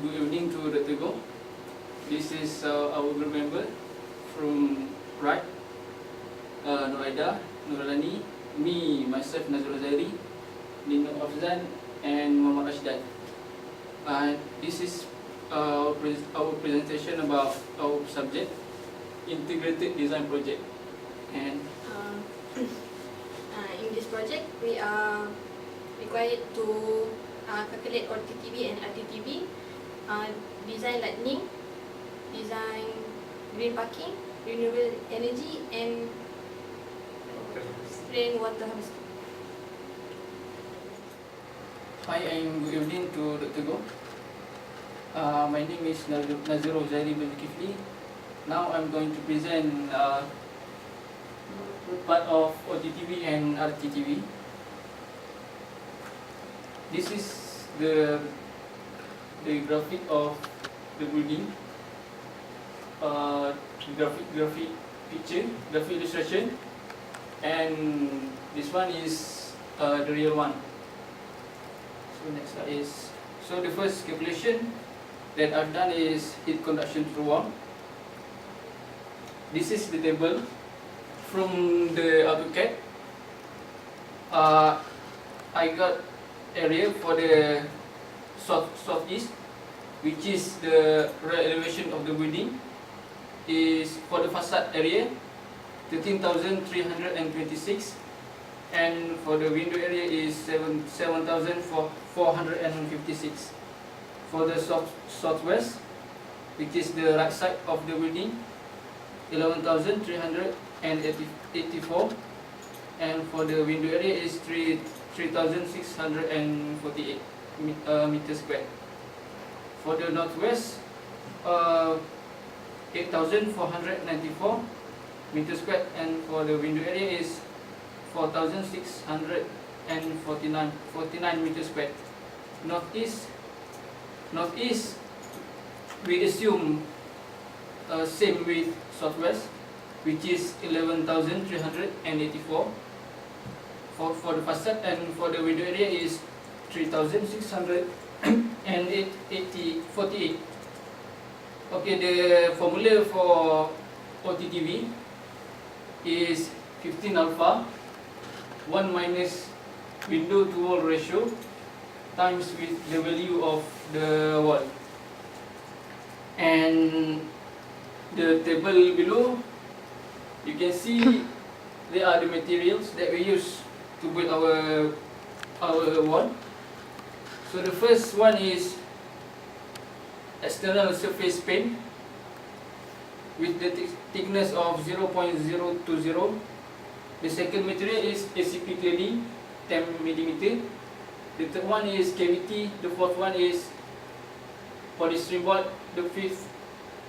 good evening to Dr. Go. This is our group member from right, Noraida, Nurlani, me, myself, Nazrul Zairi, Nino Afzan, and Muhammad Ashdan. This is our presentation about our subject, Integrated Design Project. And in this project, we are required to calculate OTTV and RTTV, design lightning, design green parking, renewable energy, and rainwater harvesting. hi, and good evening to Dr. Go. My name is Nazrul Zairi bin Kifli. Now I'm going to present part of OTTV and RTTV. This is the graphic of the building, graphic picture, graphic illustration, and this one is the real one. So next slide is, so the first calculation that I've done is heat conduction through wall. This is the table from the AutoCAD. I got area for the southeast, which is the rear elevation of the building, is for the facade area 13,326, and for the window area is 7,456. For the southwest, which is the right side of the building, 11,384, and for the window area is 3,648 meters squared. For the northwest, 8,494 meters squared, and for the window area is 4,649 meters squared. Northeast, we assume same with southwest, which is 11,384 for the facade, and for the window area is 3,648. Okay, the formula for OTTV is 15 alpha 1 minus window to wall ratio times with the value of the wall. And the table below, you can see there are the materials that we use to build our wall. So the first one is external surface paint with the thickness of 0.020. The second material is ACP cladding, 10 mm. The third one is cavity. The fourth one is polystyrene board. The fifth,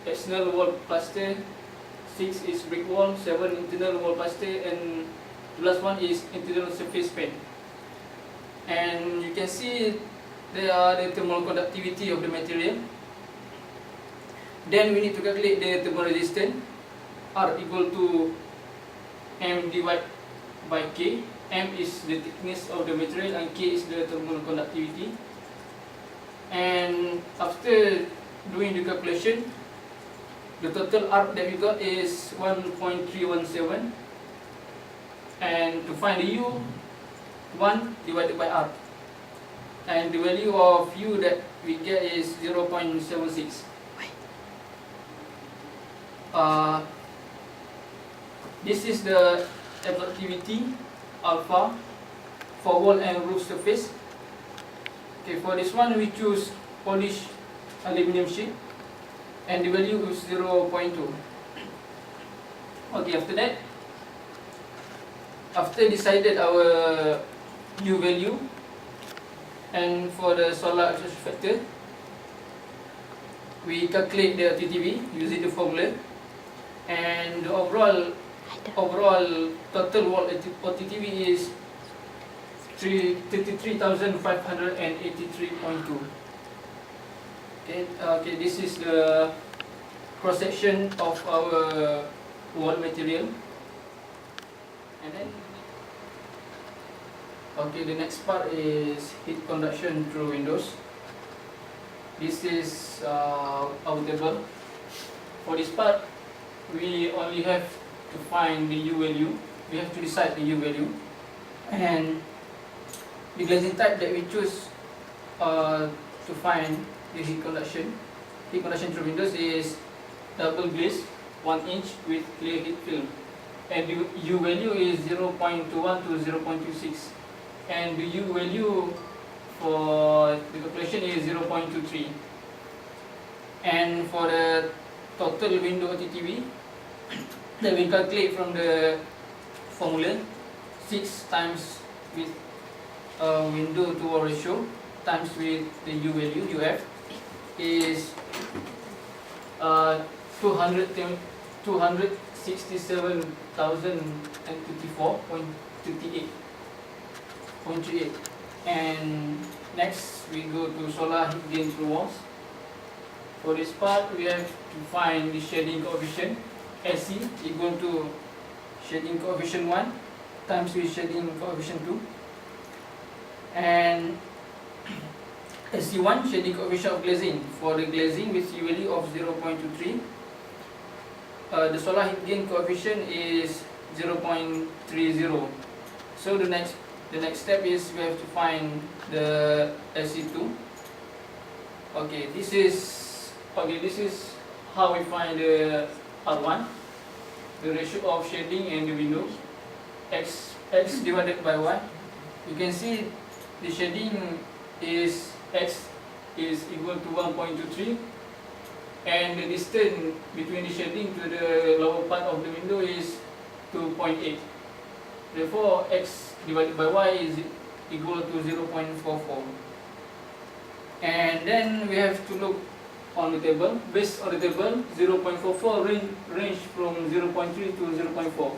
external wall plaster. 6 is brick wall. 7, internal wall plaster, and the last one is internal surface paint. And you can see there are the thermal conductivity of the material. Then we need to calculate the thermal resistance. R equal to M divided by K. M is the thickness of the material and K is the thermal conductivity. And after doing the calculation, the total arc that we got is 1.317, and to find the U, 1 divided by R, and the value of U that we get is 0.76. This is the absorptivity alpha for wall and roof surface. Okay, for this one we choose polished aluminum sheet, and the value is 0.2. Okay, after that, after decided our U value, and for the solar absorption factor, we calculate the TTV using the formula, and the overall total wall OTTV is 33,583.2. Okay, this is the cross section of our wall material. And then, okay, the next part is heat conduction through windows. This is our table. For this part, we only have to find the U value. We have to decide the U value, and the glazing type that we choose to find the heat conduction through windows is double glaze 1 inch with clear heat film, and the U value is 0.21 to 0.26, and the U value for the calculation is 0.23, and for the total window OTTV that we calculate from the formula, 6 times with window to wall ratio times with the U value UF is 267,054.38. And next we go to solar heat gain through walls. For this part, we have to find the shading coefficient SC equal to shading coefficient 1 times with shading coefficient 2, and SC1 shading coefficient of glazing. For the glazing with U value of 0.23, the solar heat gain coefficient is 0.30. So the next step is we have to find the SC2. Okay, this is how we find the R1, the ratio of shading and the window, x divided by y. You can see the shading is x is equal to 1.23, and the distance between the shading to the lower part of the window is 2.8. Therefore, x divided by y is equal to 0.44. And then we have to look on the table. Based on the table, 0.44 range from 0.3 to 0.4.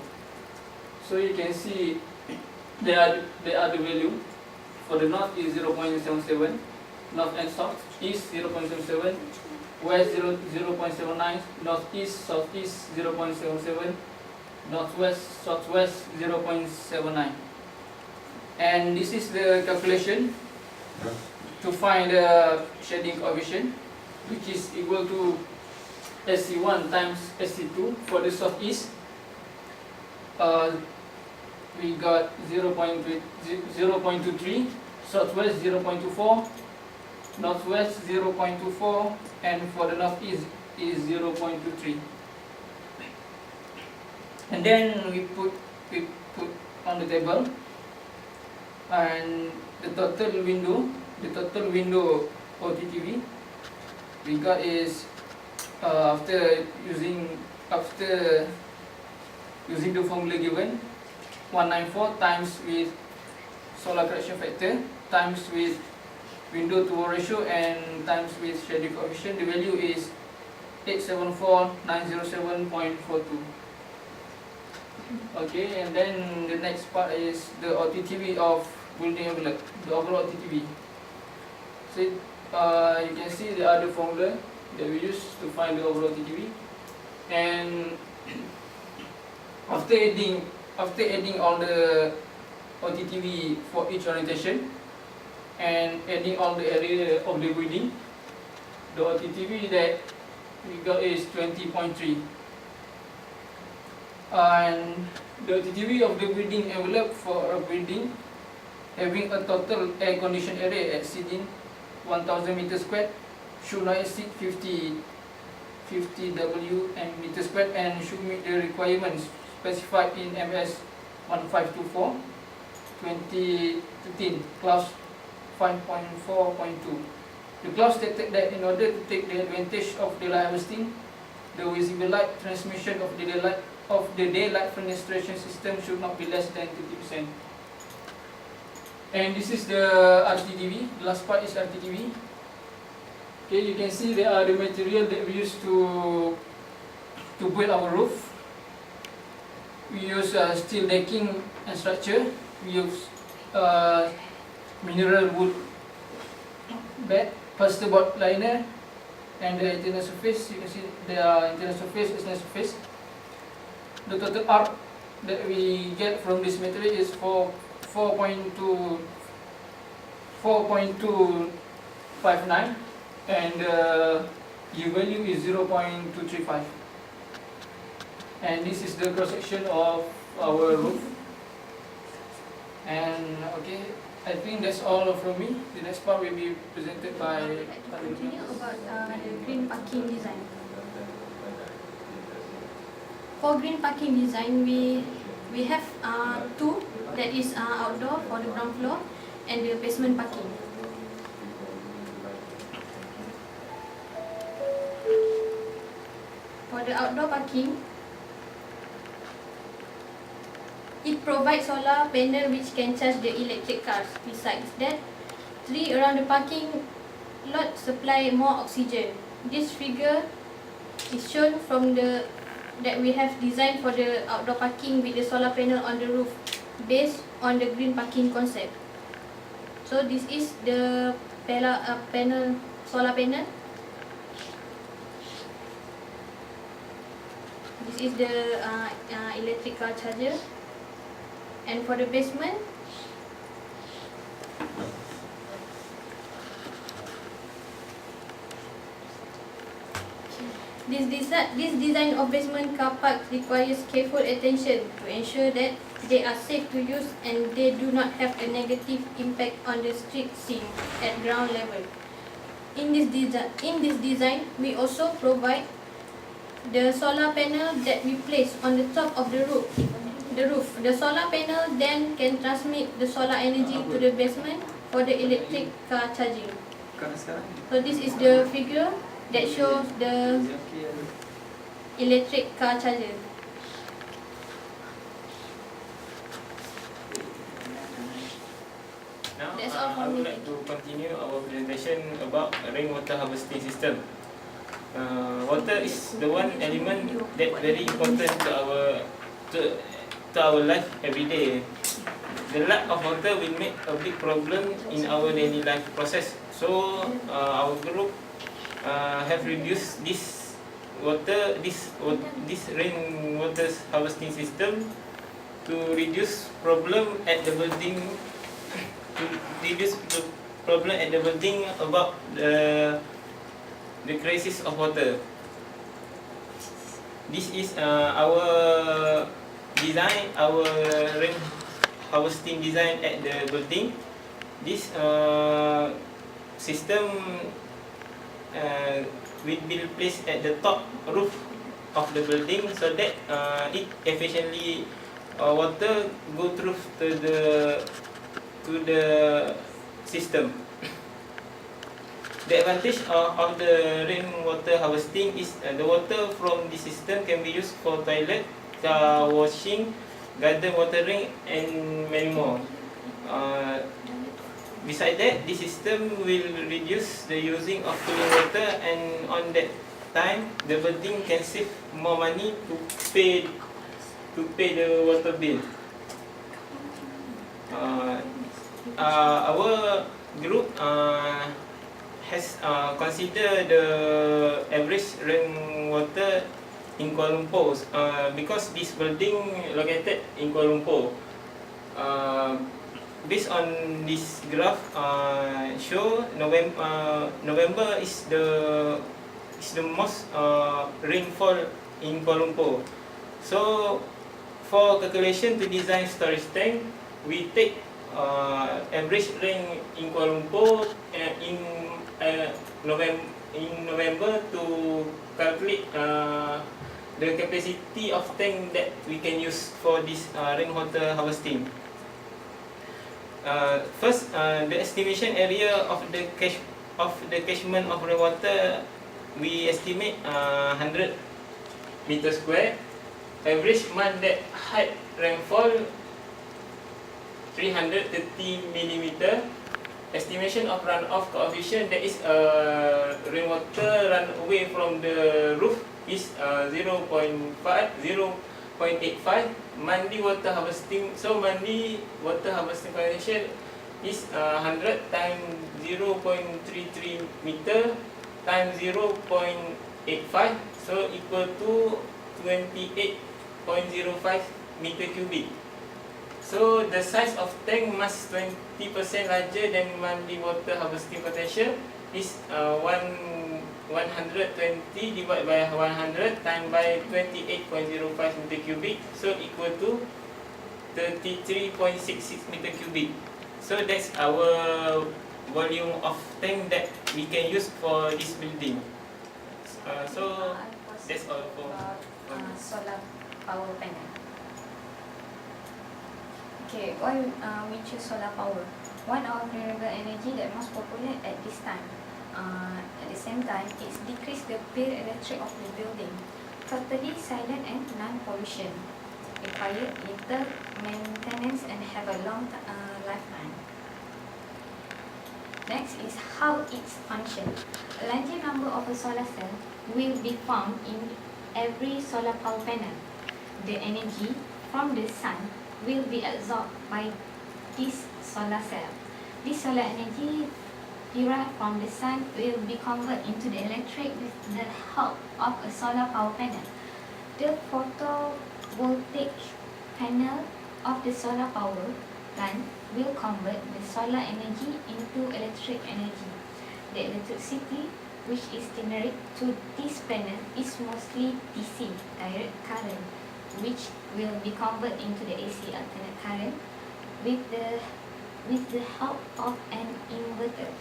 So you can see there are the value. For the north is 0.77, north and south east 0.77, west 0.79, northeast southeast 0.77, northwest southwest 0.79. And this is the calculation to find the shading coefficient, which is equal to SC1 times SC2. For the southeast, we got 0.23, southwest 0.24, northwest 0.24, and for the northeast is 0.23. And then we put on the table, and the total window OTTV we got is after using the formula given, 194 times with solar correction factor times with window to wall ratio and times with shading coefficient. The value is 874,907.42. Okay, and then the next part is the OTTV of building envelope, the overall OTTV. So you can see the other formula that we use to find the overall OTTV, and after adding all the OTTV for each orientation and adding all the area of the building, the OTTV that we got is 20.3. And the OTTV of the building envelope for a building having a total air conditioned area exceeding 1000 meters squared should not exceed 50 W and meters squared and should meet the requirements specified in MS 1524 2013 clause 5.4.2. The clause stated that in order to take the advantage of daylight harvesting, the visible light transmission of the daylight fenestration system should not be less than 50%. And this is the RTTV. The last part is RTTV. Okay, you can see there are the material that we use to build our roof. We use steel decking and structure. We use mineral wood bed, plasterboard liner, and the internal surface. You can see the internal surface, external surface. The total arc that we get from this material is 4.259, and U value is 0.235. And this is the cross section of our roof. And okay, I think that's all from me. The next part will be presented by. I would like to continue about the green parking design. For green parking design, we have two, that is outdoor for the ground floor and the basement parking. For the outdoor parking, it provides solar panel which can charge the electric cars. Besides that, trees around the parking lot supply more oxygen. This figure is shown from that we have designed for the outdoor parking with the solar panel on the roof based on the green parking concept. So this is the solar panel. This is the electric car charger. And for the basement, this design of basement car park requires careful attention to ensure that they are safe to use and they do not have a negative impact on the street scene at ground level. In this design, we also provide the solar panel that we place on the top of the roof. The solar panel then can transmit the solar energy to the basement for the electric car charging. So this is the figure that shows the electric car charger. Now, That's all I from would me. like to continue our presentation about rainwater harvesting system. Water is the one element that very important to our life every day. The lack of water will make a big problem in our daily life process. So our group have reduced this rainwater harvesting system to reduce problem at the building. To reduce the problem at the building about the crisis of water. This is our design, our rain harvesting design at the building. This system will be placed at the top roof of the building so that it efficiently water go through to the system. The advantage of the rainwater harvesting is the water from the system can be used for toilet, car washing, garden watering, and many more. Besides that, this system will reduce the using of cooling water, and on that time, the building can save more money to pay the water bill. Our group has considered the average rainwater in Kuala Lumpur because this building located in Kuala Lumpur. Based on this graph, show November is the most rainfall in Kuala Lumpur. So for calculation to design storage tank, we take average rain in Kuala Lumpur in November to calculate the capacity of tank that we can use for this rainwater harvesting. First, the estimation area of the catchment of rainwater, we estimate 100 meter square. Average month that height rainfall 330 millimeter. Estimation of runoff coefficient, that is rainwater run away from the roof, is 0.85. Monthly water harvesting, so monthly water harvesting coefficient is 100 times 0.33 meter times 0.85, so equal to 28.05 meter cubic. So the size of tank must 20% larger than monthly water harvesting potential, is 120 divided by 100 times by 28.05 meter cubic, so equal to 33.66 meter cubic. So that's our volume of tank that we can use for this building. So that's all for solar power panel. Okay, why we choose solar power? One of renewable energy that most popular at this time. At the same time, it's decrease the bill electric of the building. Totally silent and non-pollution. Require little maintenance and have a long lifetime. Next is how it's function. A larger number of a solar cell will be found in every solar power panel. The energy from the sun will be absorbed by this solar cell. This solar energy derived from the sun will be converted into the electric with the help of a solar power panel. The photovoltaic panel of the solar power plant will convert the solar energy into electric energy. The electricity which is generated to this panel is mostly DC, direct current, which will be converted into the AC, alternate current, with the help of an inverter.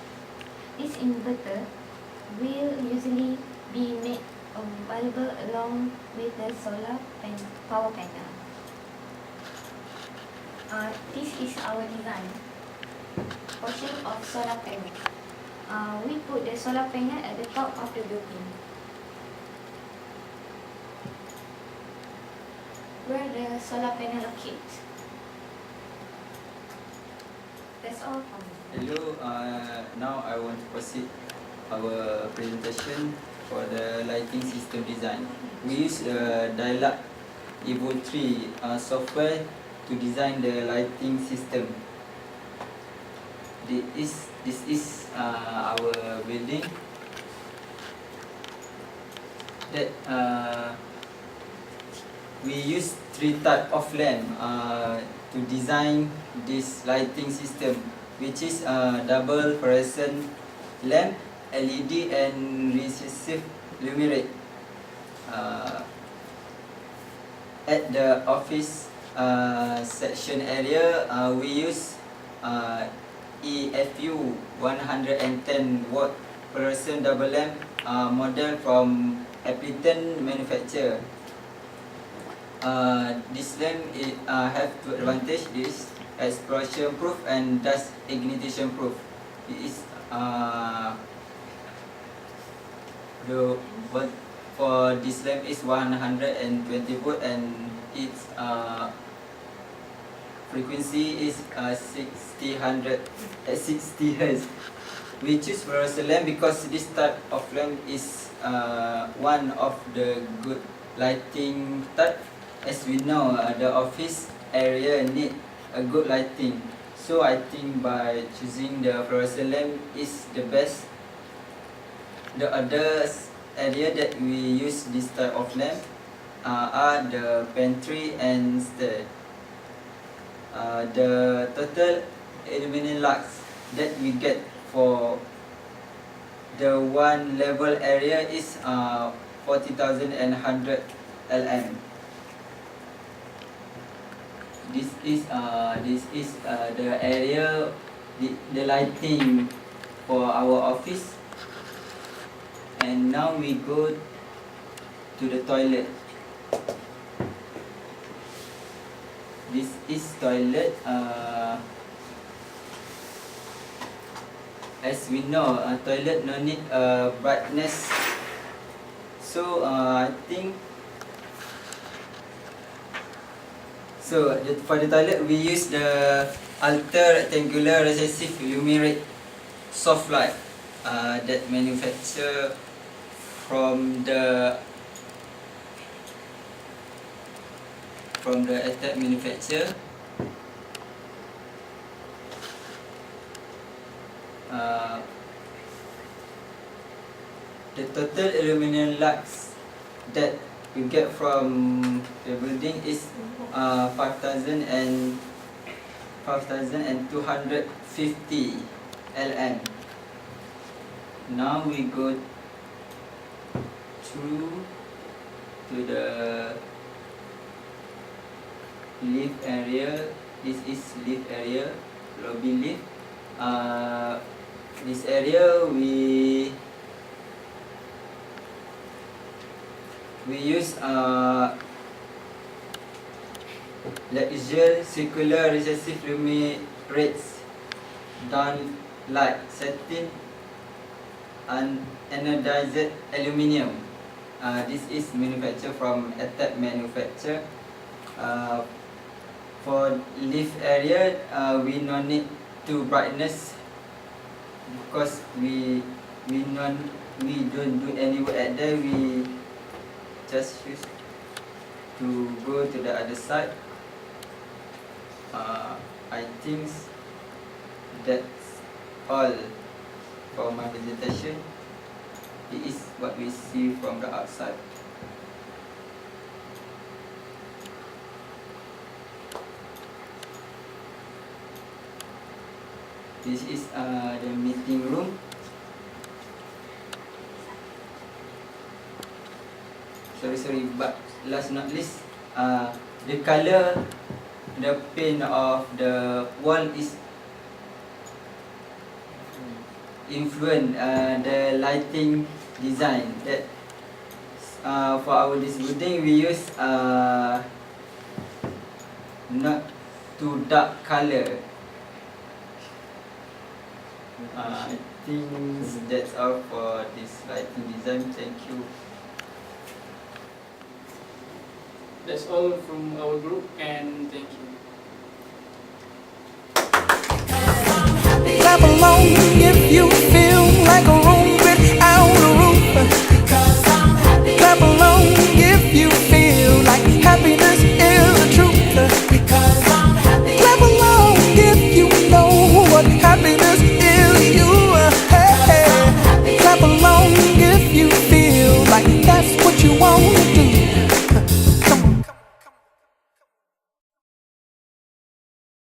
This inverter will usually be made available along with the solar power panel. This is our design portion of solar panel. We put the solar panel at the top of the building, where the solar panel locates. That's all from me. Hello, now I want to proceed our presentation for the lighting system design. We use Dialog Evo 3 software to design the lighting system. This is our building that we use 3 type of lamp to design this lighting system, which is double fluorescent lamp, LED and recessive luminate. At the office section area, we use EFU 110 watt fluorescent double lamp model from Appleton manufacturer. This lamp have two advantage. This explosion proof and dust ignition proof. It is the what for this lamp is 120 volt and its frequency is 60 Hz. We choose fluorescent lamp because this type of lamp is one of the good lighting type. As we know, the office area need a good lighting. So I think by choosing the fluorescent lamp is the best. The other area that we use this type of lamp are the pantry and stair. The total illuminated lux that we get for the one level area is 40,100 LM. This is the area, the lighting for our office. And now we go to the toilet. This is toilet. As we know, toilet no need brightness. So I think so. For the toilet, we use the ultra rectangular recessive luminate soft light that manufacture from the attack manufacturer. The total illuminated lux that we get from the building is 5,250 LM. Now we go through to the lift area. This is lift area, lobby lift. This area we use Lexial circular recessive luminaires down light setting and anodized aluminium. This is manufactured from ATAP manufacture. For lift area, we no need to brightness because we don't do any work at there. We just use to go to the other side. I think that's all for my presentation. It is what we see from the outside. This is the meeting room. Sorry, but last not least, the color, the paint of the wall is influence the lighting design. That for our this building we use not too dark color. I think that's all for this lighting design. Thank you. That's all from our group, and thank you. Clap along if you